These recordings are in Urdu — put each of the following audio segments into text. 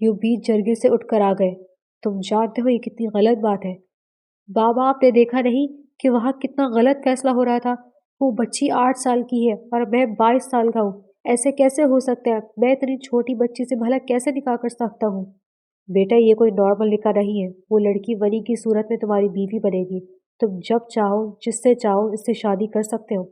یوں بیچ جرگے سے اٹھ کر آ گئے۔ تم جانتے ہو یہ کتنی غلط بات ہے۔ بابا آپ نے دیکھا نہیں کہ وہاں کتنا غلط فیصلہ ہو رہا تھا؟ وہ بچی 8 سال کی ہے اور میں 22 سال کا ہوں۔ ایسے کیسے ہو سکتا ہے؟ میں اتنی چھوٹی بچی سے بھلا کیسے نکاح کر سکتا ہوں؟ بیٹا یہ کوئی نارمل نکاح نہیں ہے، وہ لڑکی ونی کی صورت میں تمہاری بیوی بنے گی۔ تم جب چاہو جس سے چاہو اس سے شادی کر سکتے ہو۔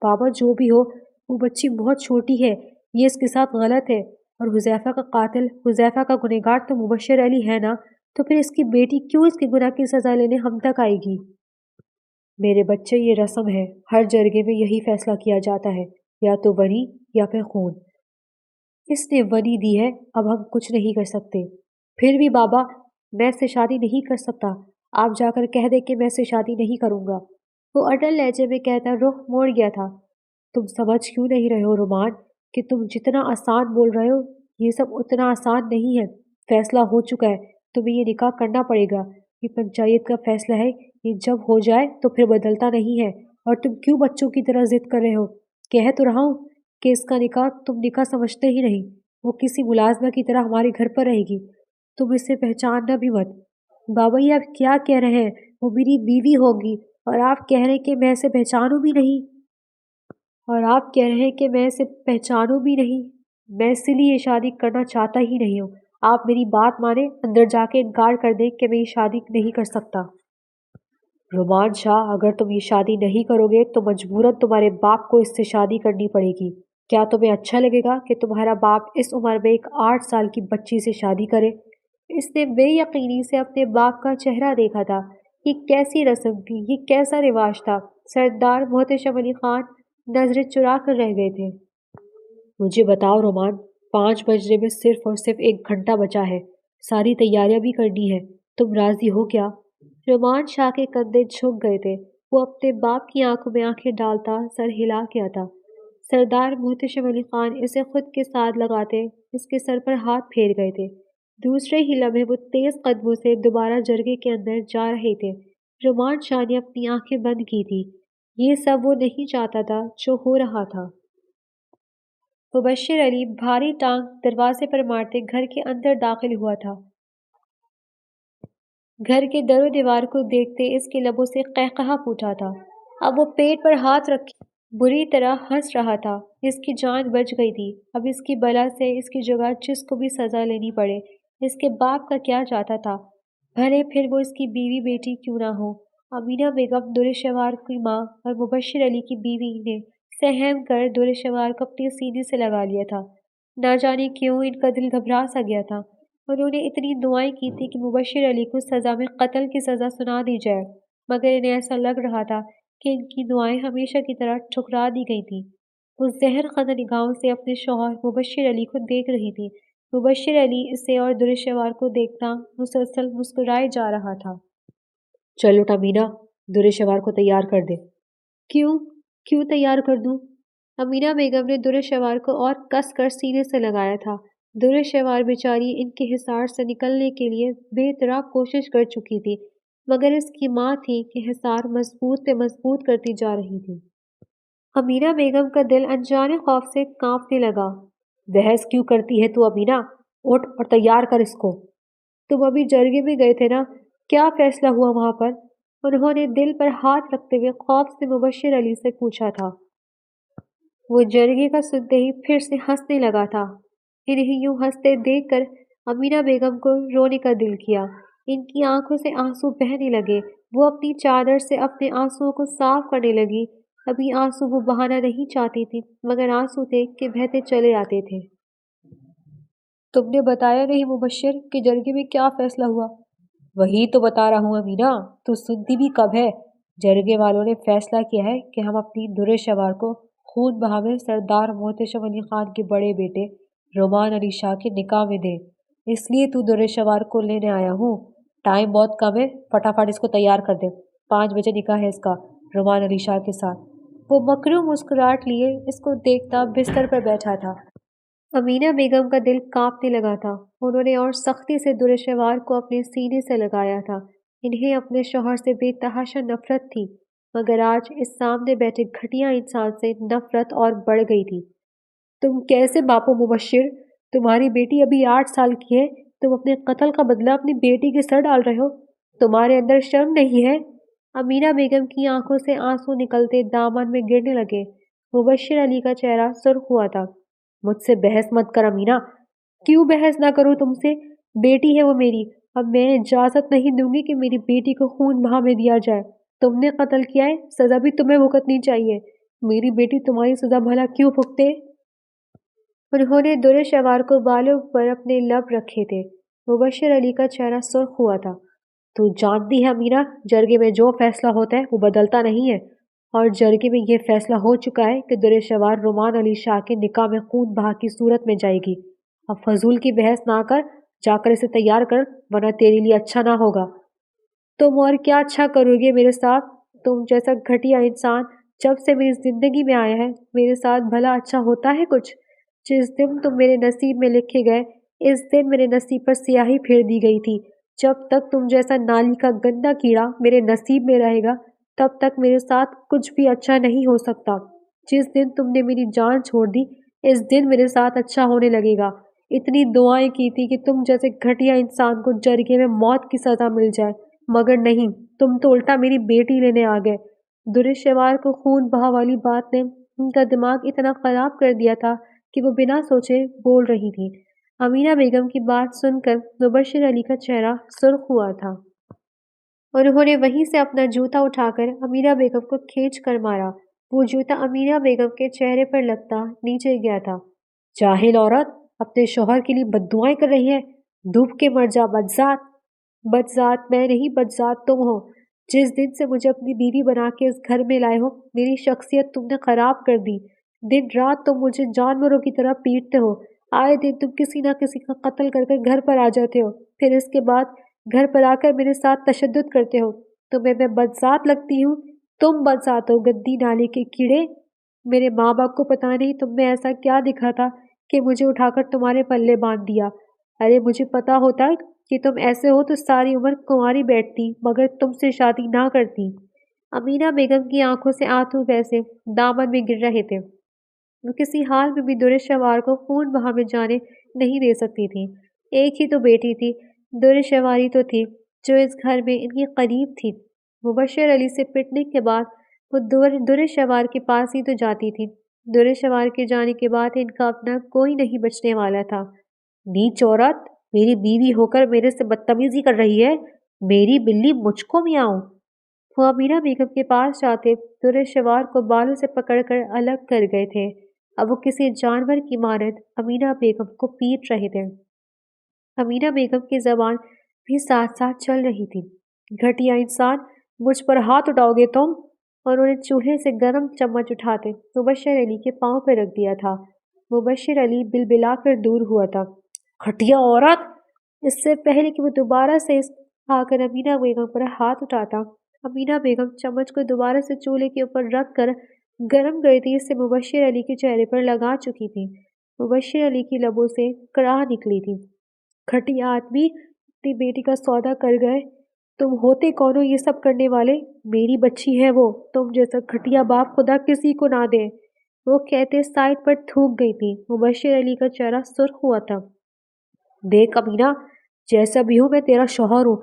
بابا جو بھی ہو وہ بچی بہت چھوٹی ہے، یہ اس کے ساتھ غلط ہے، اور حذیفہ کا قاتل، حذیفہ کا گنہگار تو مبشر علی ہے نا، تو پھر اس کی بیٹی کیوں اس کے گناہ کی سزا لینے ہم تک آئے گی؟ میرے بچے یہ رسم ہے، ہر جرگے میں یہی فیصلہ کیا جاتا ہے، یا تو ونی یا پھر خون۔ اس نے ونی دی ہے، اب ہم کچھ نہیں کر سکتے۔ پھر بھی بابا میں اس سے شادی نہیں کر سکتا، آپ جا کر کہہ دیں کہ میں اس سے شادی نہیں کروں گا۔ وہ اٹل لہجے میں کہتا رخ موڑ گیا تھا۔ تم سمجھ کیوں نہیں رہے ہو رومان کہ تم جتنا آسان بول رہے ہو یہ سب اتنا آسان نہیں ہے۔ فیصلہ ہو چکا ہے، تمہیں یہ نکاح کرنا پڑے گا، یہ پنچایت کا فیصلہ ہے، یہ جب ہو جائے تو پھر بدلتا نہیں ہے۔ اور تم کیوں بچوں کی طرح ضد کر رہے ہو؟ کہہ تو رہا ہوں کہ اس کا نکاح تم نکاح سمجھتے ہی نہیں، وہ کسی ملازمہ کی طرح ہمارے گھر پر رہے گی، تم اسے پہچاننا بھی مت۔ بابا یہ آپ کیا کہہ رہے ہیں؟ وہ میری بیوی ہوگی، اور آپ کہہ رہے ہیں کہ میں اسے پہچانوں بھی نہیں؟ اور آپ کہہ رہے ہیں کہ میں اسے پہچانوں بھی نہیں؟ میں اسی لیے یہ شادی کرنا چاہتا ہی نہیں ہوں۔ آپ میری بات مانیں، اندر جا کے انکار کر دیں کہ میں یہ شادی نہیں کر سکتا۔ رومان شاہ اگر تم یہ شادی نہیں کرو گے تو مجبوراً تمہارے باپ کو اس سے شادی کرنی پڑے گی۔ کیا تمہیں اچھا لگے گا کہ تمہارا باپ اس عمر میں ایک 8 سال کی بچی سے شادی کرے؟ اس نے بے یقینی سے اپنے باپ کا چہرہ دیکھا تھا۔ یہ کیسی رسم تھی، یہ کیسا رواج تھا؟ سردار محتشم علی خان نظریں چرا کر رہ گئے تھے۔ مجھے بتاؤ رومان، 5 بجنے میں صرف اور صرف 1 گھنٹہ بچا ہے، ساری تیاریاں بھی کرنی ہے، تم راضی ہو کیا؟ رومان شاہ کے کندھے جھک گئے تھے، وہ اپنے باپ کی آنکھوں میں آنکھیں ڈالتا سر ہلا کیا تھا۔ سردار محتشم علی خان اسے خود کے ساتھ لگاتے اس کے سر پر ہاتھ پھیر گئے تھے۔ دوسرے ہی لمحے وہ تیز قدموں سے دوبارہ جرگے کے اندر جا رہے تھے۔ رومان شاہ نے اپنی آنکھیں بند کی تھی، یہ سب وہ نہیں چاہتا تھا جو ہو رہا تھا۔ مبشر علی بھاری ٹانگ دروازے پر مارتے گھر کے اندر داخل ہوا تھا۔ گھر کے در و دیوار کو دیکھتے اس کے لبوں سے قہقہا پھوٹا تھا۔ اب وہ پیٹ پر ہاتھ رکھے بری طرح ہنس رہا تھا۔ اس کی جان بچ گئی تھی، اب اس کی بلا سے اس کی جگہ جس کو بھی سزا لینی پڑے۔ اس کے باپ کا کیا جاتا تھا، بھلے پھر وہ اس کی بیوی بیٹی کیوں نہ ہو۔ امینہ بیگم درشوار کی ماں اور مبشر علی کی بیوی نے سہم کر درشوار کو اپنے سینے سے لگا لیا تھا۔ نہ جانے کیوں ان کا دل گھبرا سا گیا تھا۔ انہوں نے اتنی دعائیں کی تھی کہ مبشر علی کو سزا میں قتل کی سزا سنا دی جائے، مگر انہیں ایسا لگ رہا تھا کہ ان کی دعائیں ہمیشہ کی طرح ٹھکرا دی گئی تھیں۔ وہ زہر خزہ نگاہوں سے اپنے شوہر مبشر علی کو دیکھ رہی تھی۔ مبشر علی اسے اور درشوار کو دیکھتا مسلسل مسکرائے جا رہا تھا۔ چلو امینا، درشوار کو تیار کر دے۔ کیوں تیار کر دوں؟ امینہ بیگم نے درشوار کو اور کس کر سینے سے لگایا تھا۔ درشوار بیچاری ان کے حصار سے نکلنے کے لیے بے طرح کوشش کر چکی تھی، مگر اس کی ماں تھی کہ حصار مضبوط پہ مضبوط کرتی جا رہی تھی۔ امینہ بیگم کا دل انجانے خوف سے کانپنے لگا۔ بحث کیوں کرتی ہے تو امینہ؟ اٹھ اور تیار کر اس کو۔ تم ابھی جرگے میں گئے تھے نا، کیا فیصلہ ہوا وہاں پر؟ انہوں نے دل پر ہاتھ رکھتے ہوئے خوف سے مبشر علی سے پوچھا تھا۔ وہ جرگے کا سنتے ہی پھر سے ہنسنے لگا تھا۔ انہیں یوں ہنستے دیکھ کر امینہ بیگم کو رونے کا دل کیا۔ ان کی آنکھوں سے آنسو بہنے لگے۔ وہ اپنی چادر سے اپنے آنسوؤں کو صاف کرنے لگی۔ ابھی آنسو وہ بہانا نہیں چاہتی تھی، مگر آنسو تھے کہ بہتے چلے آتے تھے۔ تم نے بتایا نہیں مبشر کہ جرگے میں کیا فیصلہ ہوا؟ وہی تو بتا رہا ہوں امینہ، تو سنتی بھی کب ہے؟ جرگے والوں نے فیصلہ کیا ہے کہ ہم اپنی درشوار کو خون بہا میں سردار محتشم علی خان کے بڑے بیٹے رومان علی شاہ کے نکاح میں دیں۔ اس لیے تو درشوار کو لینے آیا ہوں۔ ٹائم بہت کم ہے، فٹافٹ اس کو تیار کر دے، 5 بجے نکاح ہے اس کا رومان علی شاہ کے ساتھ۔ وہ مکرو مسکراہٹ لیے اس کو دیکھتا بستر پر بیٹھا تھا۔ امینہ بیگم کا دل کانپنے لگا تھا۔ انہوں نے اور سختی سے درشوار کو اپنے سینے سے لگایا تھا۔ انہیں اپنے شوہر سے بے تحاشا نفرت تھی، مگر آج اس سامنے بیٹھے گھٹیا انسان سے نفرت اور بڑھ گئی تھی۔ تم کیسے باپو مبشر؟ تمہاری بیٹی ابھی 8 سال کی ہے، تم اپنے قتل کا بدلہ اپنی بیٹی کے سر ڈال رہے ہو؟ تمہارے اندر شرم نہیں ہے؟ امینہ بیگم کی آنکھوں سے آنسو نکلتے دامن میں گرنے لگے۔ مبشر علی کا چہرہ سرخ ہوا تھا۔ مجھ سے بحث مت کر امینہ۔ کیوں بحث نہ کروں تم سے؟ بیٹی ہے وہ میری، اب میں اجازت نہیں دوں گی کہ میری بیٹی کو خون بہا میں دیا جائے۔ تم نے قتل کیا ہے، سزا بھی تمہیں بھگتنی چاہیے۔ میری بیٹی تمہاری سزا بھلا کیوں بھگتے؟ انہوں نے در شوار کو بالوں پر اپنے لب رکھے تھے۔ مبشر علی کا چہرہ سرخ ہوا تھا۔ تو جانتی ہے امینہ، جرگے میں جو فیصلہ ہوتا ہے وہ بدلتا نہیں ہے، اور جرگے میں یہ فیصلہ ہو چکا ہے کہ در شوار رومان علی شاہ کے نکاح میں خون بہا کی صورت میں جائے گی۔ اب فضول کی بحث نہ کر، جا کر اسے تیار کر، ورنہ تیرے لیے اچھا نہ ہوگا۔ تم اور کیا اچھا کرو گے میرے ساتھ؟ تم جیسا گھٹیا انسان جب سے میری زندگی میں آیا ہے، میرے ساتھ بھلا اچھا ہوتا ہے کچھ؟ جس دن تم میرے نصیب میں لکھے گئے، اس دن میرے نصیب پر سیاہی پھیر دی گئی تھی۔ جب تک تم جیسا نالی کا گندا کیڑا میرے نصیب میں رہے گا، تب تک میرے ساتھ کچھ بھی اچھا نہیں ہو سکتا۔ جس دن تم نے میری جان چھوڑ دی، اس دن میرے ساتھ اچھا ہونے لگے گا۔ اتنی دعائیں کی تھی کہ تم جیسے گھٹیا انسان کو جرگے میں موت کی سزا مل جائے، مگر نہیں، تم تو الٹا میری بیٹی لینے آ گئے۔ در شوار کو خون بہا والی بات نے ان کا دماغ اتنا خراب کر دیا تھا کہ وہ بنا سوچے بول رہی تھی۔ امینہ بیگم کی بات سن کر مبشر علی کا چہرہ سرخ ہوا تھا۔ انہوں نے وہیں سے اپنا جوتا اٹھا کر امینہ بیگم کو کھینچ کر مارا۔ وہ جوتا امینہ بیگم کے چہرے پر لگتا نیچے گیا تھا۔ جاہل عورت، اپنے شوہر کے لیے بددعائیں کر رہی ہے۔ ڈوب کے مر جا بدذات۔ بدذات میں نہیں، بدذات تم ہو۔ جس دن سے مجھے اپنی بیوی بنا کے اس گھر میں لائے ہو، میری شخصیت تم نے خراب کر دی۔ دن رات تم مجھے جانوروں کی طرح پیٹتے ہو۔ آئے دن تم کسی نہ کسی کا قتل کر کر گھر پر آ جاتے ہو، پھر اس کے بعد گھر پر آ کر میرے ساتھ تشدد کرتے ہو۔ تمہیں میں بدذات لگتی ہوں؟ تم بدذات ہو، گندی نالی کے کیڑے۔ میرے ماں باپ کو پتہ نہیں تم میں ایسا کیا دکھا تھا کہ مجھے اٹھا کر تمہارے پلے باندھ دیا۔ ارے مجھے پتا ہوتا کہ تم ایسے ہو تو ساری عمر کنواری بیٹھتی، مگر تم سے شادی نہ کرتی۔ امینہ بیگم کی آنکھوں سے آنسو ویسے دامن میں گر رہے تھے۔ وہ کسی حال میں بھی در شوار کو خون بہا میں جانے نہیں دے سکتی تھی۔ ایک ہی تو بیٹی تھی، در شواری تو تھی، جو اس گھر میں ان کی قریب تھی۔ مبشر علی سے پٹنے کے بعد وہ در شوار کے پاس ہی تو جاتی تھی۔ در شوار کے جانے کے بعد ان کا اپنا کوئی نہیں بچنے والا تھا۔ نیچ عورت، میری بیوی ہو کر میرے سے بدتمیزی کر رہی ہے، میری بلی مجھ کو میاؤں۔ وہ امینہ بیگم کے پاس جاتے در شوار کو بالوں سے پکڑ کر الگ کر گئے تھے۔ اب وہ کسی جانور کی مانند امینہ بیگم کو پیٹ رہے تھے۔ امینہ بیگم کی زبان بھی ساتھ ساتھ چل رہی تھی۔ گھٹیا انسان، مجھ پر ہاتھ اٹھاؤ گے تم؟ انہوں نے چولہے سے گرم چمچ اٹھاتے مبشر علی کے پاؤں پہ رکھ دیا تھا۔ مبشر علی بلبلا کر دور ہوا تھا۔ گھٹیا عورت! اس سے پہلے کہ وہ دوبارہ سے آ کر امینہ بیگم پر ہاتھ اٹھاتا، امینہ بیگم چمچ کو دوبارہ سے چولہے کے اوپر رکھ کر گرم گردی سے مبشر علی کے چہرے پر لگا چکی تھی۔ مبشر علی کی لبوں سے کڑاہ نکلی تھی۔ گھٹیا آدمی، اپنی بیٹی کا سودا کر گئے۔ تم ہوتے کون ہو یہ سب کرنے والے؟ میری بچی ہے وہ، تم جیسا گھٹیا باپ خدا کسی کو نہ دے۔ وہ کہتے سائڈ پر تھوک گئی تھی۔ مبشر علی کا چہرہ سرخ ہوا تھا۔ دیکھ امینہ، جیسا بھی ہوں میں تیرا شوہر ہوں،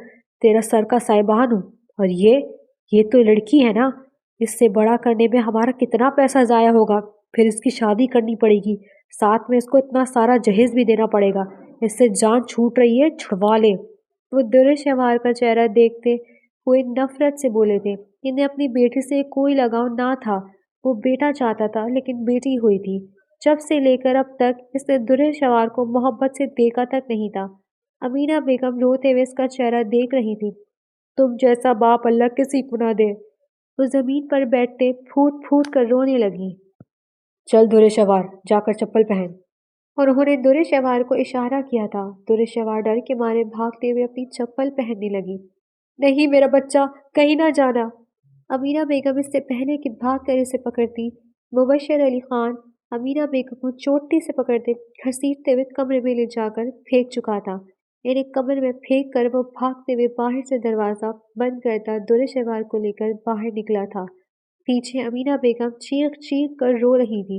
تیرا سر کا سائبان ہوں، اور یہ تو لڑکی ہے نا، اس سے بڑا کرنے میں ہمارا کتنا پیسہ ضائع ہوگا، پھر اس کی شادی کرنی پڑے گی، ساتھ میں اس کو اتنا سارا جہیز بھی دینا پڑے گا، اس سے جان چھوٹ رہی ہے، چھڑوا لے۔ وہ در شوار کا چہرہ دیکھتے ہوئے نفرت سے بولے تھے۔ انہیں اپنی بیٹی سے کوئی لگاؤ نہ تھا، وہ بیٹا چاہتا تھا لیکن بیٹی ہوئی تھی۔ جب سے لے کر اب تک اس نے در شوار کو محبت سے دیکھا تک نہیں تھا۔ امینہ بیگم روتے ہوئے اس کا چہرہ دیکھ رہی تھی۔ تم جیسا باپ اللہ کسی کو نہ دے۔ وہ زمین پر بیٹھتے پھوٹ پھوٹ کر رونے لگی۔ چل در شوار، جا کر چپل پہن۔ اور انہوں نے در شوار کو اشارہ کیا تھا۔ در شوار ڈر کے مارے بھاگتے ہوئے اپنی چپل پہننے لگی۔ نہیں میرا بچہ، کہیں نہ جانا۔ امینہ بیگم اس سے پہلے کہ بھاگ کر اسے پکڑتی، مبشر علی خان امینہ بیگم کو چوٹی سے پکڑتے گھسیٹتے ہوئے کمرے میں لے جا کر پھینک چکا تھا۔ انہیں کمرے میں پھینک کر وہ بھاگتے ہوئے باہر سے دروازہ بند کرتا در شوار کو لے کر باہر نکلا تھا۔ پیچھے امینہ بیگم چیخ چیخ کر رو رہی تھی۔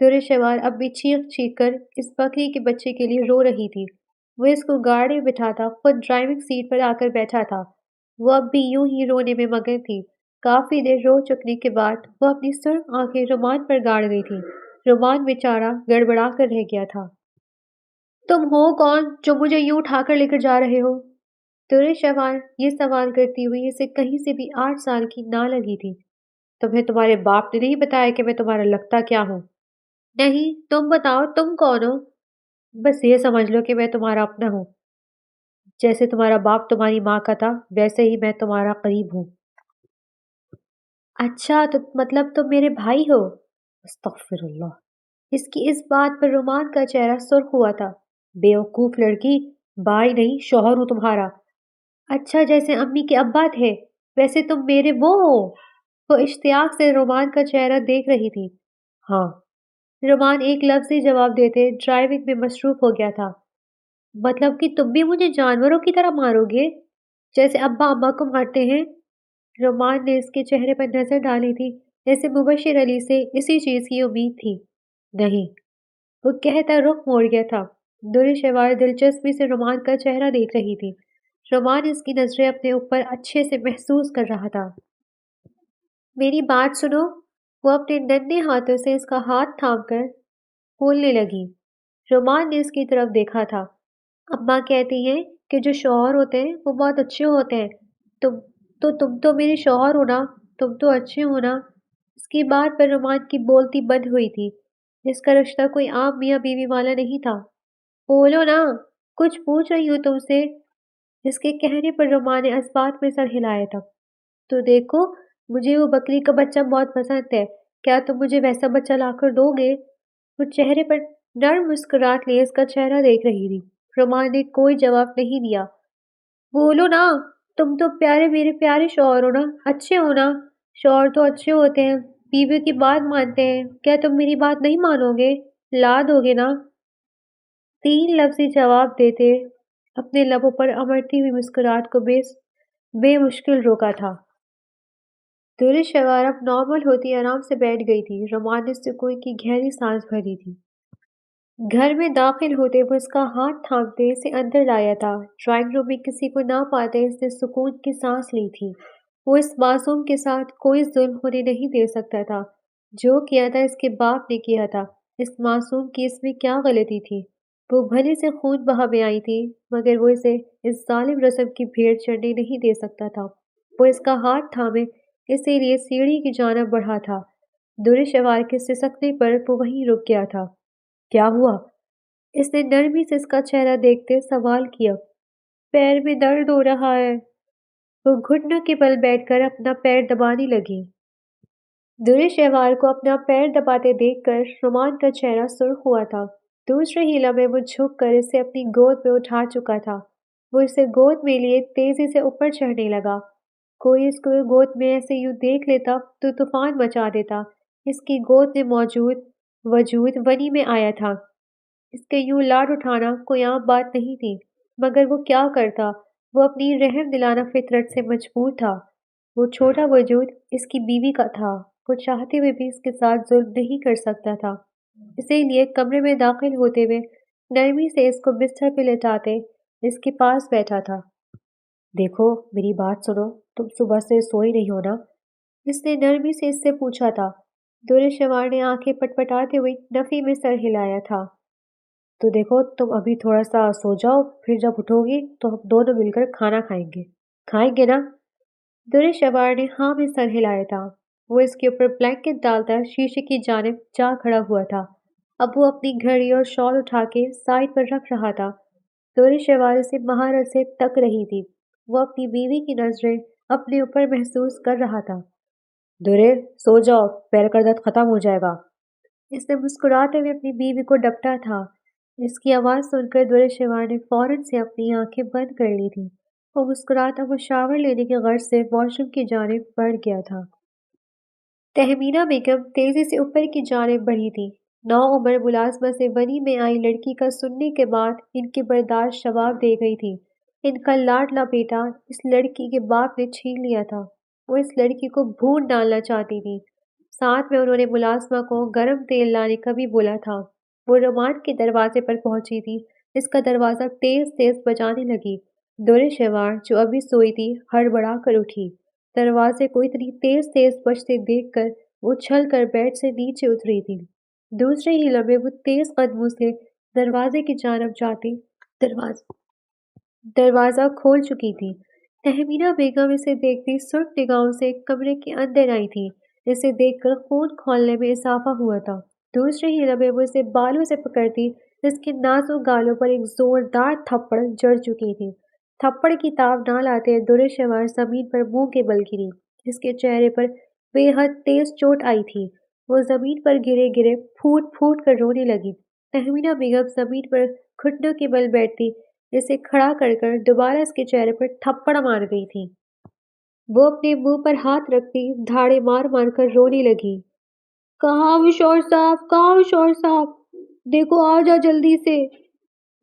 در شوار اب بھی چیخ چیخ کر اس بکری کے بچے کے لیے رو رہی تھی۔ وہ اس کو گاڑی میں بٹھاتا خود ڈرائیونگ سیٹ پر آ کر بیٹھا تھا۔ وہ اب بھی یوں ہی رونے میں مگن تھی۔ کافی دیر رو چکنے کے بعد وہ اپنی سرخ آنکھیں رومان پر گاڑ گئی تھی۔ رومان بیچارہ گڑبڑا کر رہ گیا تھا۔ تم ہو کون جو مجھے یوں اٹھا کر لے کر جا رہے ہو؟ در شوار یہ سوال کرتی ہوئی اسے کہیں سے بھی 8 سال کی نہ لگی تھی۔ تمہیں تمہارے باپ نے نہیں بتایا کہ میں تمہارا لگتا کیا ہوں؟ نہیں، تم بتاؤ تم کون ہو؟ بس یہ سمجھ لو کہ میں تمہارا اپنا ہوں۔ جیسے تمہارا باپ تمہاری ماں کا تھا ویسے ہی میں تمہارا قریب ہوں۔ اچھا تو مطلب تم میرے بھائی ہو؟ استغفر اللہ۔ اس کی اس بات پر رومان کا چہرہ سرخ ہوا تھا۔ بیوقوف لڑکی، بھائی نہیں شوہر ہوں تمہارا۔ اچھا جیسے امی کے ابا تھے ویسے تم میرے وہ ہو؟ وہ اشتیاق سے رومان کا چہرہ دیکھ رہی تھی۔ ہاں۔ رومان ایک لفظی جواب دیتے ڈرائیونگ میں مصروف ہو گیا تھا۔ مطلب کہ تم بھی مجھے جانوروں کی طرح مارو گے جیسے ابا اماں کو مارتے ہیں؟ رومان نے اس کے چہرے پر نظر ڈالی تھی جیسے مبشر علی سے اسی چیز کی امید تھی۔ نہیں، وہ کہتا رخ موڑ گیا تھا۔ در شوار دلچسپی سے رومان کا چہرہ دیکھ رہی تھی۔ رومان اس کی نظریں اپنے اوپر اچھے سے محسوس کر رہا تھا۔ میری بات سنو۔ وہ اپنے ننھے ہاتھوں سے اس کا ہاتھ تھام کر بولنے لگی۔ رومان نے اس کی طرف دیکھا تھا۔ اماں کہتی ہیں کہ جو شوہر ہوتے ہیں وہ بہت اچھے ہوتے ہیں۔ تم تو میرے شوہر ہو نا، تم تو اچھے ہو نا۔ اس کی بات پر رومان کی بولتی بند ہوئی تھی۔ اس کا رشتہ کوئی عام میاں بیوی والا نہیں تھا۔ بولو نا، کچھ پوچھ رہی ہوں تم سے۔ اس کے کہنے پر رومان نے اسبات میں سر ہلایا تھا۔ تو دیکھو، مجھے وہ بکری کا بچہ بہت پسند ہے۔ کیا تم مجھے ویسا بچہ لا کر دو گے؟ وہ چہرے پر نرم مسکراہٹ لیے اس کا چہرہ دیکھ رہی تھی۔ رومان نے کوئی جواب نہیں دیا۔ بولو نا، تم تو میرے پیارے شوہر ہو نا، اچھے ہو نا۔ شوہر تو اچھے ہوتے ہیں، بیوی کی بات مانتے ہیں۔ کیا تم میری بات نہیں مانو گے؟ لا دو گے نا؟ 3 لفظی جواب دیتے اپنے لبوں پر امڑتی ہوئی مسکراہٹ کو بے مشکل روکا تھا۔ در شوار اب نارمل ہوتی آرام سے بیٹھ گئی تھی۔ رومان نے سکون کی گہری سانس بھری تھی۔ گھر میں داخل ہوتے وہ اس کا ہاتھ تھامتے اسے اندر لایا تھا۔ ڈرائنگ روم میں کسی کو نہ پاتے اس نے سکون کی سانس لی تھی۔ وہ اس معصوم کے ساتھ کوئی ظلم ہونے نہیں دے سکتا تھا۔ جو کیا تھا اس کے باپ نے کیا تھا۔ اس معصوم کی اس میں کیا غلطی تھی؟ وہ بھلے سے خون بہا میں آئی تھی مگر وہ اسے اس ظالم رسم کی بھیڑ چڑھنے نہیں دے سکتا تھا۔ وہ اس کا ہاتھ تھامے اسی لیے سیڑھی کی جانب بڑھا تھا۔ در شوار کے سسکنے پر وہ وہیں رک گیا تھا۔ کیا ہوا؟ اس نے نرمی سے اس کا چہرہ دیکھتے سوال کیا۔ پیر میں درد ہو رہا ہے۔ وہ گھٹنوں کے بل بیٹھ کر اپنا پیر دبانے لگی۔ در شوار کو اپنا پیر دباتے دیکھ کر رومان کا چہرہ سرخ ہوا تھا۔ دوسرے ہی لمحے وہ جھک کر اسے اپنی گود میں اٹھا چکا تھا۔ وہ اسے گود میں لیے تیزی سے اوپر چڑھنے لگا۔ کوئی اس کو گود میں ایسے یوں دیکھ لیتا تو طوفان مچا دیتا۔ اس کی گود میں موجود وجود ونی میں آیا تھا۔ اس کے یوں لاڈ اٹھانا کوئی عام بات نہیں تھی مگر وہ کیا کرتا؟ وہ اپنی رحم دلانہ فطرت سے مجبور تھا۔ وہ چھوٹا وجود اس کی بیوی کا تھا۔ وہ چاہتے ہوئے بھی اس کے ساتھ ظلم نہیں کر سکتا تھا۔ اسی لیے کمرے میں داخل ہوتے ہوئے نرمی سے اس کو بستر پہ لٹاتے اس کے پاس بیٹھا تھا۔ دیکھو میری بات سنو، تم صبح سے سوئی نہیں ہو نا؟ اس نے نرمی سے اس سے پوچھا تھا۔ در شوار نے آنکھیں پٹپٹاتے ہوئے نفی میں سر ہلایا تھا۔ تو دیکھو تم ابھی تھوڑا سا سو جاؤ، پھر جب اٹھو گی تو ہم دونوں مل کر کھانا کھائیں گے۔ کھائیں گے نا؟ در شوار نے ہاں میں سر ہلایا تھا۔ وہ اس کے اوپر بلینکٹ ڈالتا شیشے کی جانب جا کھڑا ہوا تھا۔ اب وہ اپنی گھڑی اور شال اٹھا کے سائڈ پر رکھ رہا تھا۔ در شوار اسے مہارت سے تک رہی تھی۔ وہ اپنی بیوی کی نظریں اپنے اوپر محسوس کر رہا تھا۔ درے سو جاؤ، پیر کا درد ختم ہو جائے گا۔ اس نے مسکراتے ہوئے اپنی بیوی کو ڈپٹا تھا۔ اس کی آواز سن کر در شوار نے فوراً سے اپنی آنکھیں بند کر لی تھی۔ وہ مسکراتا وہ شاور لینے کے غرض سے واش روم کی جانب بڑھ گیا تھا۔ تہمینہ بیگم تیزی سے اوپر کی جانب بڑھی تھی۔ نوعمر ملازمہ سے ونی میں آئی لڑکی کا سننے کے بعد ان کی برداشت جواب دے گئی تھی۔ ان کا لاڈلا بیٹا اس لڑکی کے باپ نے چھین لیا تھا۔ وہ اس لڑکی کو بھون ڈالنا چاہتی تھی۔ ساتھ میں انہوں نے ملازمہ کو گرم تیل لانے کا بھی بولا تھا۔ وہ رومان کے دروازے پر پہنچی تھی، اس کا دروازہ تیز تیز بجانے لگی۔ دور شوار جو ابھی سوئی تھی ہڑبڑا کر اٹھی۔ دروازے کو اتنی تیز تیز بجتے دیکھ کر وہ چھل کر بیڈ سے نیچے اتری تھی۔ دوسرے ہی لمحے وہ تیز قدموں سے دروازے کی جانب جاتی دروازہ کھول چکی تھی۔ تہمینہ بیگم اسے دیکھتی سرخ نگاہوں سے کمرے کے اندر آئی تھی۔ اسے دیکھ کر خون کھولنے میں اضافہ ہوا تھا۔ دوسرے ہی لمحے وہ اسے بالوں سے پکڑتی اس کے نازک گالوں پر ایک زوردار تھپڑ جڑ چکی تھی۔ تھپڑ کی تاب نہ لاتے دور شوار زمین پر منہ کے بل گری۔ اس کے چہرے پر بے حد تیز چوٹ آئی تھی۔ وہ زمین پر گرے گرے پھوٹ پھوٹ کر رونے لگی۔ تہمینہ بیگم زمین پر گھٹنوں کے بل بیٹھتی اسے کھڑا کر کر دوبارہ اس کے چہرے پر تھپڑ مار گئی تھی۔ وہ اپنے منہ پر ہاتھ رکھتی دھاڑے مار مار کر رونے لگی۔ کہاں وہ شوہر صاحب، کہاں وہ شوہر صاحب، دیکھو آ جا جلدی سے۔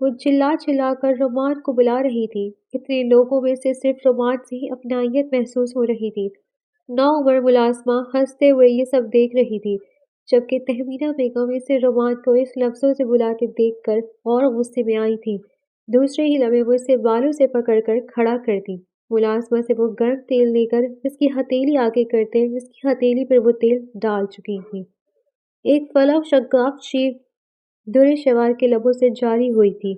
وہ چلا چلا کر رومان کو بلا رہی تھی۔ اتنے لوگوں میں سے صرف رومان سے ہی اپنائیت محسوس ہو رہی تھی۔ نوعمر ملازمہ ہنستے ہوئے یہ سب دیکھ رہی تھی، جبکہ تہمینہ بیگم اسے رومان کو اس لفظوں سے بلاتے دیکھ کر اور غصے میں آئی تھی۔ دوسرے ہی لمحے وہ اسے بالوں سے پکڑ کر کھڑا کرتی۔ ملازمہ سے وہ گرم تیل لے کر اس کی ہتھیلی آگے کرتے اس کی ہتھیلی پر وہ تیل ڈال چکی تھی۔ ایک فلک شگاف چیخ دور شوار کے لبوں سے جاری ہوئی تھی۔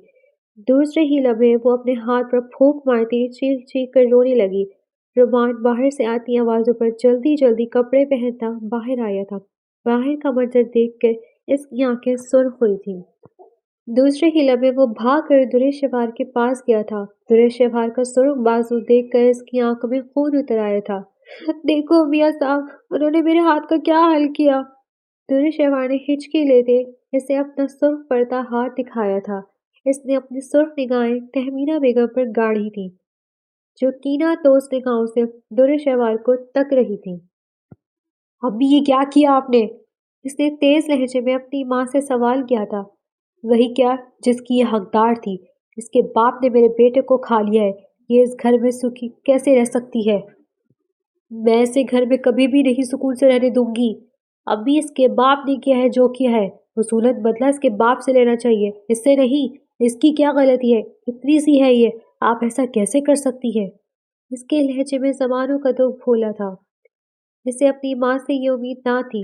دوسرے ہی لمحے وہ اپنے ہاتھ پر پھونک مارتی چیخ چیخ کر رونے لگی۔ رومان باہر سے آتی آوازوں پر جلدی جلدی کپڑے پہنتا باہر آیا تھا۔ باہر کا منظر دیکھ کر اس کی آنکھیں سرخ ہوئی تھیں۔ دوسرے ہی لمحے وہ بھاگ کر دور شوار کے پاس گیا تھا۔ دور شوار کا سرخ بازو دیکھ کر اس کی آنکھوں میں خون اتر آیا تھا۔ دیکھو میاں صاحب، انہوں نے میرے ہاتھ کا کیا حل کیا۔ دور شوار نے ہچکی لیتے اسے اپنا سرخ پڑتا ہاتھ دکھایا تھا۔ اس نے اپنی سرخ نگاہیں تہمینہ بیگم پر گاڑی تھی، جو کینہ توز نگاہوں سے دور شوار کو تک رہی تھی۔ ابھی یہ کیا کیا آپ نے؟ اس نے تیز لہجے میں اپنی ماں سے سوال کیا تھا۔ وہی کیا جس کی یہ حقدار تھی۔ اس کے باپ نے میرے بیٹے کو کھا لیا ہے۔ یہ اس گھر میں سکھی کیسے رہ سکتی ہے؟ میں اسے گھر میں کبھی بھی نہیں سکون سے رہنے دوں گی۔ ابھی اس کے باپ نے کیا ہے جو کیا ہے، اصولت بدلہ اس کے باپ سے لینا چاہیے، اس سے نہیں۔ اس کی کیا غلطی ہے؟ اتنی سی ہے یہ، آپ ایسا کیسے کر سکتی ہے؟ اس کے لہجے میں زبانوں کا دکھ پھولا تھا۔ اسے اپنی ماں سے یہ امید نہ تھی۔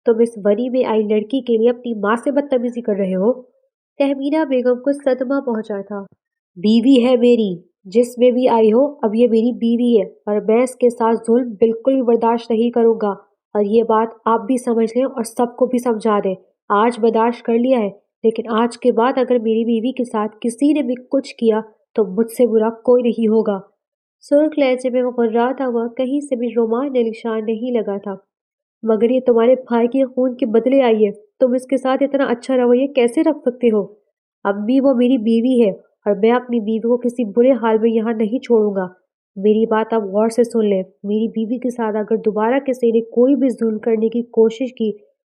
تم اس وری میں آئی لڑکی کے لیے اپنی ماں سے بدتمیزی کر رہے ہو؟ تہمینہ بیگم کو صدمہ پہنچا تھا۔ بیوی ہے میری، جس میں بھی آئی ہو اب یہ میری بیوی ہے، اور میں اس کے ساتھ ظلم بالکل بھی برداشت نہیں کروں گا۔ اور یہ بات آپ بھی سمجھ لیں اور سب کو بھی سمجھا دیں۔ آج برداشت کر لیا ہے، لیکن آج کے بعد اگر میری بیوی کے ساتھ کسی نے بھی کچھ کیا تو مجھ سے برا کوئی نہیں ہوگا۔ سرخ لہجے میں وہ غراتا ہوا کہیں سے بھی رومان نے نشان نہیں لگا تھا۔ مگر یہ تمہارے بھائی کے خون کے بدلے آئی ہے، تم اس کے ساتھ اتنا اچھا رویہ کیسے رکھ سکتے ہو؟ اب بھی وہ میری بیوی ہے، اور میں اپنی بیوی کو کسی برے حال میں یہاں نہیں چھوڑوں گا۔ میری بات آپ غور سے سن لیں، میری بیوی کے ساتھ اگر دوبارہ کسی نے کوئی بھی ظلم کرنے کی کوشش کی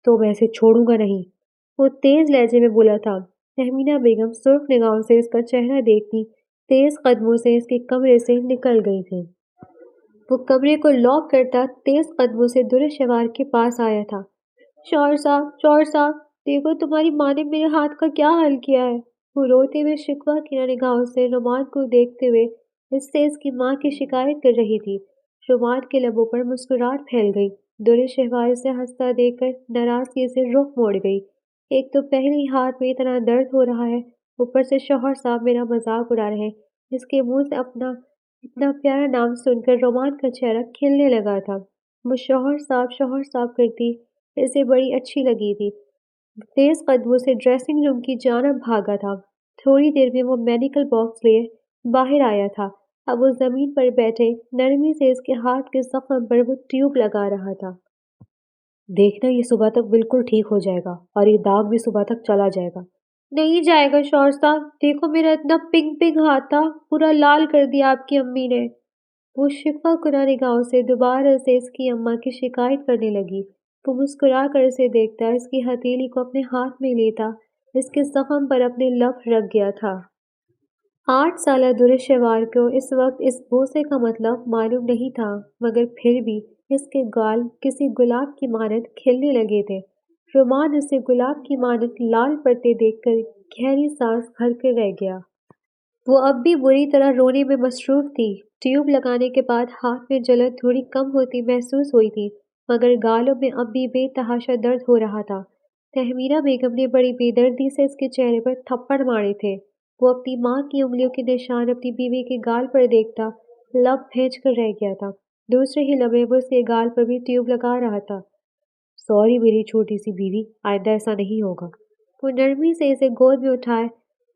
تو میں اسے چھوڑوں گا نہیں۔ وہ تیز لہجے میں بولا تھا۔ تہمینہ بیگم سرخ نگاہوں سے اس کا چہرہ دیکھتی تیز قدموں سے اس کے کمرے سے نکل گئی تھی۔ وہ کمرے کو لاک کرتا تیز قدموں سے دور شوار کے پاس آیا تھا۔ شوہر صاحب، دیکھو تمہاری ماں نے میرے ہاتھ کا کیا حل کیا ہے۔ وہ روتے ہوئے شکوہ کی نگاہوں سے رومان کو دیکھتے ہوئے اس سے اس کی ماں کی شکایت کر رہی تھی۔ رومان کے لبوں پر مسکراہٹ پھیل گئی۔ دور شوار سے ہنستا دیکھ کر ناراضگی سے رخ موڑ گئی۔ ایک تو پہلے ہی ہاتھ میں اتنا درد ہو رہا ہے، اوپر سے شوہر صاحب میرا مذاق اڑا رہے ہیں۔ اس کے منہ سے اپنا اتنا پیارا نام سن کر رومان کا چہرہ کھلنے لگا تھا۔ وہ شوہر صاحب کرتی اسے بڑی اچھی لگی تھی۔ تیز قدموں سے ڈریسنگ روم کی جانب بھاگا تھا۔ تھوڑی دیر میں وہ میڈیکل باکس لیے باہر آیا تھا۔ اب وہ زمین پر بیٹھے نرمی سے اس کے ہاتھ کے زخم پر وہ ٹیوب لگا رہا تھا۔ دیکھنا یہ صبح تک بالکل ٹھیک ہو جائے گا، اور یہ داغ بھی صبح تک چلا جائے گا۔ نہیں جائے گا شوہر صاحب، دیکھو میرا اتنا پنک ہاتھ تھا، پورا لال کر دیا آپ کی امی نے۔ وہ شکوہ کنہ نگاہوں سے دوبارہ سے اس کی اماں کی شکایت کرنے لگی۔ وہ مسکرا کر اسے دیکھتا، اس کی ہتھیلی کو اپنے ہاتھ میں لیتا، اس کے زخم پر اپنے لب رکھ گیا تھا۔ 8 سالہ دور شوار کو اس وقت اس بوسے کا مطلب معلوم نہیں تھا، مگر پھر بھی اس کے گال کسی گلاب کی مانند کھلنے لگے تھے۔ رومان اسے گلاب کی مانند لال پڑتے دیکھ کر گہری سانس بھر کر رہ گیا۔ وہ اب بھی بری طرح رونے میں مصروف تھی۔ ٹیوب لگانے کے بعد ہاتھ میں جلن تھوڑی کم ہوتی محسوس ہوئی تھی، مگر گالوں میں اب بھی بے تحاشا درد ہو رہا تھا۔ تہمینہ بیگم نے بڑی بے دردی سے اس کے چہرے پر تھپڑ مارے تھے۔ وہ اپنی ماں کی انگلیوں کے نشان اپنی بیوی کے گال پر دیکھتا لب بھیج کر رہ گیا تھا۔ دوسرے ہی لمحے وہ اس کے گال پر بھی ٹیوب لگا رہا تھا۔ سوری میری چھوٹی سی بیوی، آئندہ ایسا نہیں ہوگا۔ وہ نرمی سے اسے گود میں اٹھائے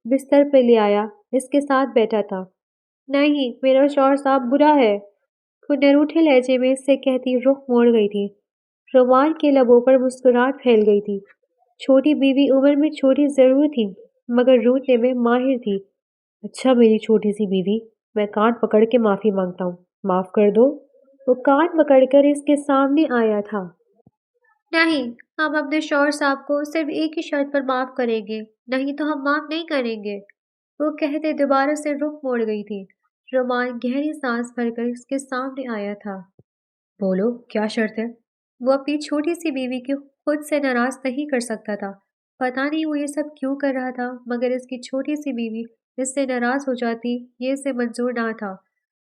بستر پہ لے آیا، اس کے ساتھ بیٹھا تھا۔ نہیں، میرا شوہر صاحب برا ہے، وہ نروٹھے لہجے میں اس سے کہتی رخ موڑ گئی تھی۔ رومان کے لبوں پر مسکراہٹ پھیل گئی تھی۔ چھوٹی بیوی عمر میں چھوٹی ضرور تھی، مگر روٹنے میں ماہر تھی۔ اچھا میری چھوٹی سی بیوی، میں کان پکڑ کے معافی مانگتا ہوں، معاف کر دو۔ وہ کان پکڑ کر اس کے سامنے آیا تھا۔ نہیں، ہم اپنے شوہر صاحب کو صرف ایک ہی شرط پر معاف کریں گے، نہیں تو ہم معاف نہیں کریں گے، وہ کہتے دوبارہ سے رخ موڑ گئی تھی۔ رومان گہری سانس بھر کر اس کے سامنے آیا تھا۔ بولو، کیا شرط ہے؟ وہ اپنی چھوٹی سی بیوی کو خود سے ناراض نہیں کر سکتا تھا۔ پتہ نہیں وہ یہ سب کیوں کر رہا تھا، مگر اس کی چھوٹی سی بیوی اس سے ناراض ہو جاتی یہ اسے منظور نہ تھا۔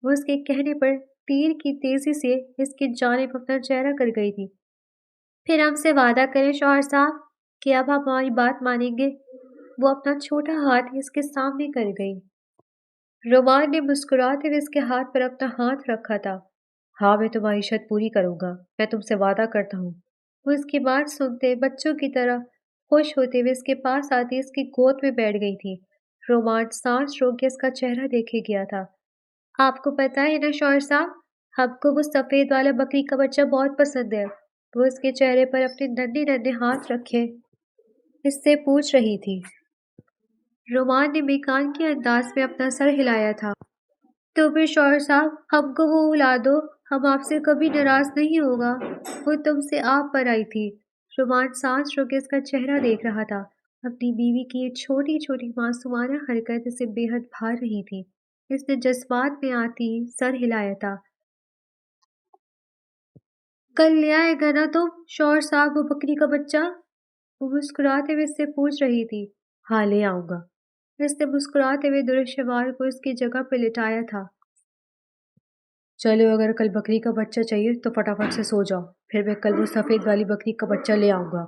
وہ اس کے کہنے پر تیر کی تیزی سے اس کی جانب اپنا چہرہ کر گئی تھی۔ پھر ہم سے وعدہ کریں شوہر صاحب کہ اب آپ ہماری بات مانیں گے۔ وہ اپنا چھوٹا ہاتھ اس کے سامنے کر گئی۔ رومان نے مسکراتے ہوئے اس کے ہاتھ پر اپنا ہاتھ رکھا تھا۔ ہاں، میں تمہاری شرط پوری کروں گا، میں تم سے وعدہ کرتا ہوں۔ وہ اس کی بات سنتے بچوں کی طرح خوش ہوتے ہوئے اس کے پاس آتی اس کی گود میں بیٹھ گئی تھی۔ رومان سانس روک کے اس کا چہرہ دیکھے گیا تھا۔ آپ کو پتہ ہے نا شوہر صاحب، ہم کو وہ سفید والا بکری کا بچہ بہت پسند ہے۔ وہ اس کے چہرے پر اپنے ننھے ننھے ہاتھ رکھے اس سے پوچھ رہی تھی۔ رومان نے بیکان کے انداز میں اپنا سر ہلایا تھا۔ تو پھر شوہر صاحب ہم کو وہ الا دو، ہم آپ سے کبھی ناراض نہیں ہوگا۔ وہ تم سے آپ پر آئی تھی۔ رومان سانس روکے اس کا چہرہ دیکھ رہا تھا۔ اپنی بیوی کی یہ چھوٹی چھوٹی معصومانہ حرکت اسے بے حد بھا رہی تھی۔ اس نے جذبات میں آتی سر ہلایا تھا۔ کل لے آئے گا نا تم شوہر صاحب وہ بکری کا بچہ؟ وہ مسکراتے ہوئے اس سے پوچھ رہی تھی۔ ہاں، لے آؤں گا۔ اس نے مسکراتے ہوئے درشوار کو اس کی جگہ پہ لٹایا تھا۔ چلو، اگر کل بکری کا بچہ چاہیے تو فٹافٹ سے سو جاؤ، پھر میں کل وہ سفید والی بکری کا بچہ لے آؤں گا۔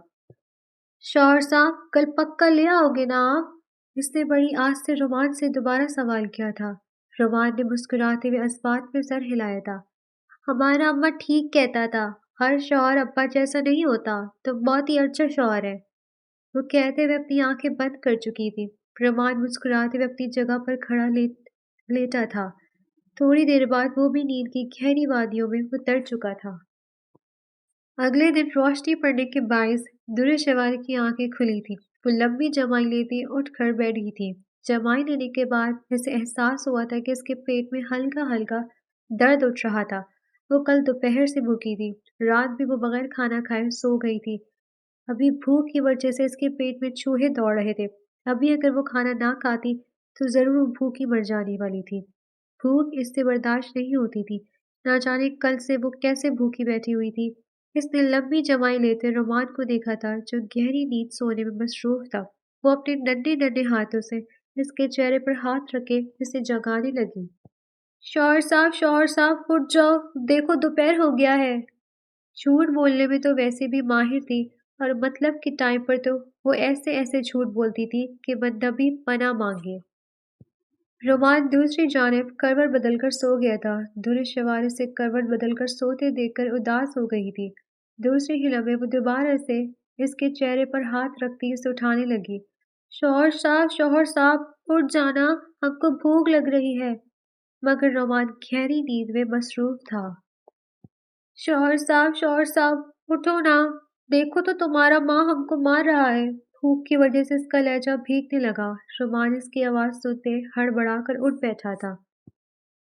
شوہر صاحب کل پکا لے آؤ گے نا آپ؟ اس نے بڑی آس سے رومان سے دوبارہ سوال کیا تھا۔ رومان نے مسکراتے ہوئے اس بات میں سر ہلایا تھا۔ ہمارا اماں ٹھیک کہتا تھا، ہر شوہر ابا جیسا نہیں ہوتا، تم بہت ہی اچھا شوہر ہے۔ وہ کہتے ہوئے اپنی آنکھیں بند کر چکی تھی۔ رومان مسکراتے ہوئے اپنی جگہ پر کھڑا لیٹا تھا۔ تھوڑی دیر بعد وہ بھی نیند کی گہری وادیوں میں اتر چکا تھا۔ اگلے دن روشنی پڑنے کے باعث درشوار کی آنکھیں کھلی تھی۔ وہ لمبی جمائی لیتی اٹھ کر بیٹھی تھی۔ جمائی لینے کے بعد اسے احساس ہوا تھا کہ اس کے پیٹ میں ہلکا ہلکا درد اٹھ رہا تھا۔ وہ کل دوپہر سے بھوکی تھی، رات بھی وہ بغیر کھانا کھائے سو گئی تھی۔ ابھی بھوک کی وجہ سے اس کے پیٹ میں چوہے دوڑ رہے تھے۔ ابھی اگر وہ کھانا نہ کھاتی تو ضرور بھوکی مر جانے والی تھی۔ بھوک اس سے برداشت نہیں ہوتی تھی۔ نہ جانے کل سے وہ کیسے بھوکی بیٹھی ہوئی تھی۔ اس نے لمبی جمائی لیتے رومان کو دیکھا تھا جو گہری نیند سونے میں مصروف تھا۔ وہ اپنے ننھے ننھے ہاتھوں سے اس کے چہرے پر ہاتھ رکھے اسے جگانے لگی۔ شوہر صاحب اٹھ جاؤ، دیکھو دوپہر ہو گیا ہے۔ جھوٹ بولنے میں تو ویسے بھی ماہر تھی، اور مطلب کے ٹائم پر تو وہ ایسے جھوٹ بولتی تھی کہ بندہ بھی پناہ مانگے۔ رومان دوسری جانب کروٹ بدل کر سو گیا تھا۔ درشوار اسے کروٹ بدل کر سوتے دیکھ کر اداس ہو گئی تھی۔ دوسری ہی لمحے وہ دوبارہ سے اس کے چہرے پر ہاتھ رکھتی اسے اٹھانے لگی۔ شوہر صاحب اٹھ جانا، ہم کو بھوک لگ رہی ہے۔ مگر رومان گہری نیند میں مصروف تھا۔ شوہر صاحب اٹھو نا، دیکھو تو تمہارا ماں ہم کو مار رہا ہے۔ بھوک کی وجہ سے اس کا لہجہ بھیگنے لگا۔ رومان اس کی آواز سنتے ہڑبڑا کر اٹھ بیٹھا تھا۔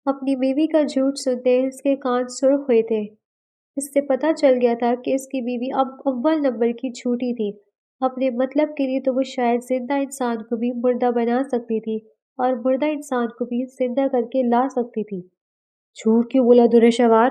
اپنی بیوی کا جھوٹ سنتے اس کے کان سرخ ہوئے تھے۔ اس سے پتہ چل گیا تھا کہ اس کی بیوی اب اول نمبر کی جھوٹی تھی۔ اپنے مطلب کے لیے تو وہ شاید زندہ انسان کو بھی مردہ بنا سکتی تھی، اور مردہ انسان کو بھی زندہ کر کے لا سکتی تھی۔ جھوٹ کیوں بولا درشوار؟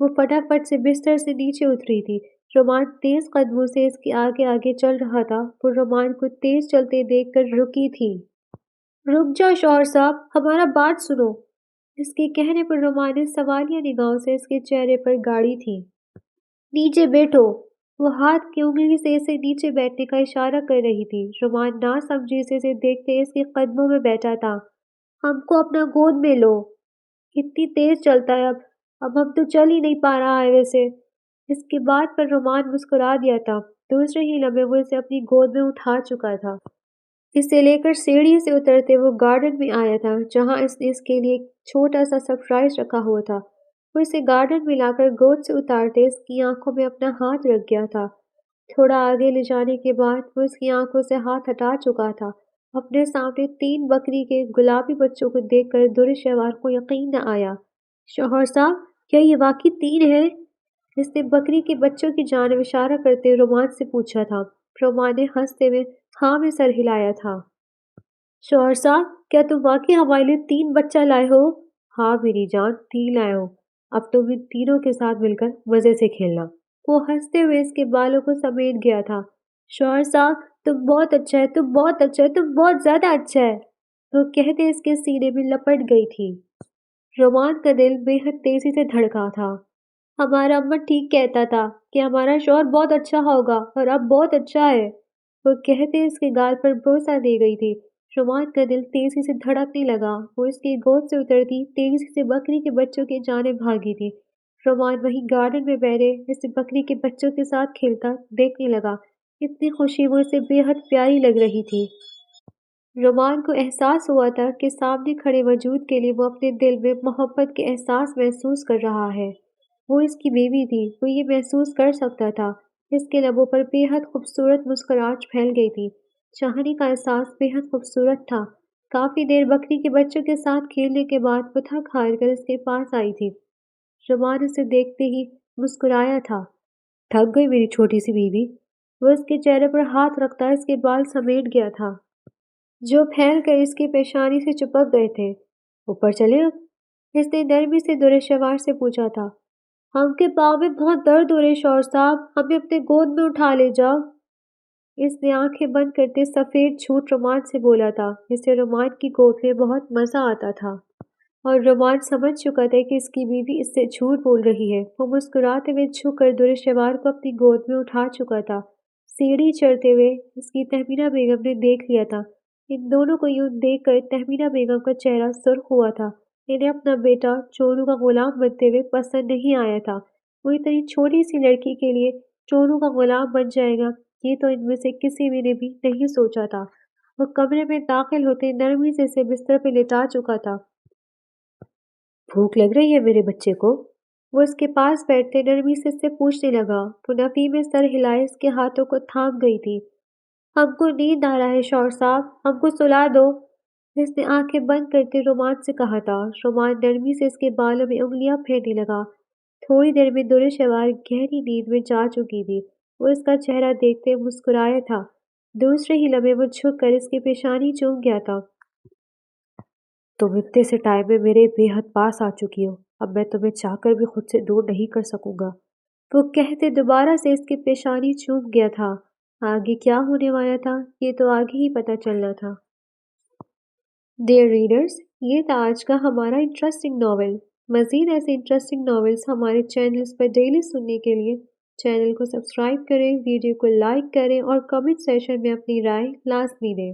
وہ فٹافٹ سے بستر سے نیچے اتری تھی۔ رومان تیز قدموں سے اس کے آگے آگے چل رہا تھا۔ وہ رومان کو تیز چلتے دیکھ کر رکی تھی۔ رک جاؤ شوہر صاحب، ہمارا بات سنو۔ اس کے کہنے پر رومان نے سوالیہ نگاہوں سے اس کے چہرے پر گاڑی تھی۔ نیچے بیٹھو۔ وہ ہاتھ کی انگلی سے اسے نیچے بیٹھنے کا اشارہ کر رہی تھی۔ رومان نہ سمجھی سے اسے دیکھتے اس کے قدموں میں بیٹھا تھا۔ ہم کو اپنا گود میں لو۔ اتنی تیز چلتا ہے اب ہم تو چل ہی نہیں پا رہا ہے ویسے۔ اس کے بعد پر رومان مسکرا دیا تھا۔ دوسرے ہی لمحے وہ اسے اپنی گود میں اٹھا چکا تھا۔ اسے لے کر سیڑھی سے اترتے وہ گارڈن میں آیا تھا جہاں اس نے اس کے لیے ایک چھوٹا سا سرپرائز رکھا ہوا تھا۔ وہ اسے گارڈن میں لا کر گود سے اتارتے اس کی آنکھوں میں اپنا ہاتھ رکھ گیا تھا۔ تھوڑا آگے لے جانے کے بعد وہ اس کی آنکھوں سے ہاتھ ہٹا چکا تھا۔ اپنے سامنے 3 بکری کے گلابی بچوں کو دیکھ کر دورشوار کو یقین نہ آیا۔ شوہر صاحب، کیا یہ واقعی 3 ہیں؟ اس نے بکری کے بچوں کی جانب اشارہ کرتے رومان سے پوچھا تھا۔ رومان نے ہنستے ہوئے ہاں میں سر ہلایا تھا۔ شوہر صاحب، کیا تم واقعی ہمارے لیے 3 بچہ لائے ہو؟ ہاں میری جان، 3 لائے ہو۔ اب تم ان تینوں کے ساتھ مل کر مزے سے کھیلنا۔ وہ ہنستے ہوئے اس کے بالوں کو سمیٹ گیا تھا۔ شوہر صاحب، تم بہت اچھا ہے، تم بہت اچھا ہے، تم بہت زیادہ اچھا ہے، وہ کہتے اس کے سینے میں لپٹ گئی تھی۔ رومان کا دل بے حد تیزی سے دھڑکا تھا۔ ہمارا اماں ٹھیک کہتا تھا کہ ہمارا شوہر بہت اچھا ہوگا اور اب بہت اچھا ہے، وہ کہتے اس کے گال پر بوسہ دے گئی تھی۔ رومان کا دل تیزی سے دھڑکنے لگا۔ وہ اس کی گود سے اترتی تیزی سے بکری کے بچوں کی جانب بھاگی تھی۔ رومان وہیں گارڈن میں بیٹھے اسے بکری کے بچوں کے ساتھ کھیلتا دیکھنے لگا۔ اتنی خوشی وہ اسے بے حد پیاری لگ رہی تھی۔ رومان کو احساس ہوا تھا کہ سامنے کھڑے وجود کے لیے وہ اپنے دل میں محبت کے احساس محسوس کر رہا ہے۔ وہ اس کی بیوی تھی، وہ یہ محسوس کر سکتا تھا۔ اس کے لبوں پر بے حد خوبصورت مسکراہٹ پھیل گئی تھی۔ چاہنے کا احساس بے حد خوبصورت تھا۔ کافی دیر بکری کے بچوں کے ساتھ کھیلنے کے بعد وہ تھک ہار کر اس کے پاس آئی تھی۔ رومان اسے دیکھتے ہی مسکرایا تھا۔ تھک گئی میری چھوٹی سی بیوی؟ وہ اس کے چہرے پر ہاتھ رکھتا اس کے بال سمیٹ گیا تھا جو پھیل کر اس کی پیشانی سے چپک گئے تھے۔ اوپر چلے اب؟ اس نے نرمی سے دورشوار سے پوچھا تھا۔ ہم کے پاؤں میں بہت درد ہو رہے شوہر صاحب، ہمیں اپنے گود میں اٹھا لے جاؤ۔ اس نے آنکھیں بند کرتے سفید جھوٹ رومان سے بولا تھا۔ اسے رومان کی گود میں بہت مزہ آتا تھا اور رومان سمجھ چکا تھا کہ اس کی بیوی اس سے جھوٹ بول رہی ہے۔ وہ مسکراتے ہوئے جھک کر دورشوار کو اپنی گود میں اٹھا چکا تھا۔ سیڑھی چڑھتے ہوئے اس کی تہمینہ بیگم نے دیکھ لیا تھا۔ ان دونوں کو یوں دیکھ کر تہمینہ بیگم کا چہرہ سرخ ہوا تھا۔ انہیں اپنا بیٹا چونو کا غلام بنتے ہوئے پسند نہیں آیا تھا۔ وہ اتنی چھوٹی سی لڑکی کے لیے چونو کا غلام بن جائے گا، یہ تو ان میں سے کسی بھی نے بھی نہیں سوچا تھا۔ وہ کمرے میں داخل ہوتے نرمی سے اسے بستر پہ لٹا چکا تھا۔ بھوک لگ رہی ہے میرے بچے کو؟ وہ اس کے پاس بیٹھتے نرمی سے اس سے پوچھنے لگا۔ وہ نفی میں سر ہلائے اس کے ہاتھوں کو تھام گئی تھی۔ ہم کو نیند آ رہا ہے شوہر صاحب، ہم کو سلا دو، اس نے آنکھیں بند کرتے رومان سے کہا تھا۔ رومان نرمی سے اس کے بالوں میں انگلیاں پھیرنے لگا۔ تھوڑی دیر میں دورشوار گہری نیند میں جا چکی تھی۔ وہ اس کا چہرہ دیکھتے مسکرایا تھا۔ دوسرے ہی لمحے وہ جھک کر اس کی پیشانی چوم گیا تھا۔ تم اتنے سے ٹائم میں میرے بے حد پاس آ چکی ہو، اب میں تمہیں چاہ کر بھی خود سے دور نہیں کر سکوں گا، وہ کہتے دوبارہ سے اس کی پیشانی چوم گیا تھا۔ آگے کیا ہونے والا تھا یہ تو آگے ہی پتہ چلنا تھا۔ ڈیئر ریڈرز، یہ تھا آج کا ہمارا انٹرسٹنگ ناول۔ مزید ایسے انٹرسٹنگ ناولز ہمارے چینلز پر ڈیلی سننے کے لیے چینل کو سبسکرائب کریں، ویڈیو کو لائک کریں اور کمنٹ سیکشن میں اپنی رائے لازمی دیں۔